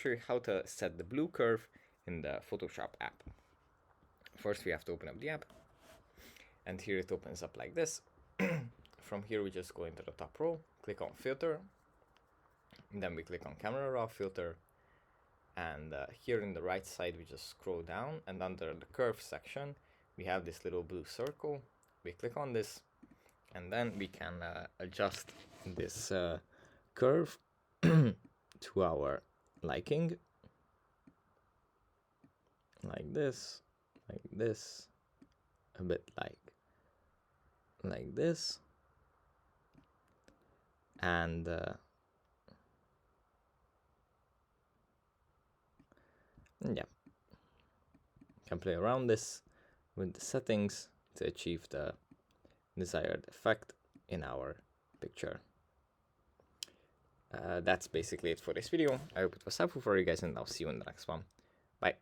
show you how to set the blue curve in the Photoshop app. First we have to open up the app, and here it opens up like this. From here we just go into the top row, click on filter, and then we click on camera raw filter, and here in the right side we just scroll down, and under the curve section we have this little blue circle. We click on this, and then we can adjust this curve to our liking, like this, a bit like this, and yeah, can play around this with the settings to achieve the desired effect in our picture. That's basically it for this video. I hope it was helpful for you guys, and I'll see you in the next one. Bye.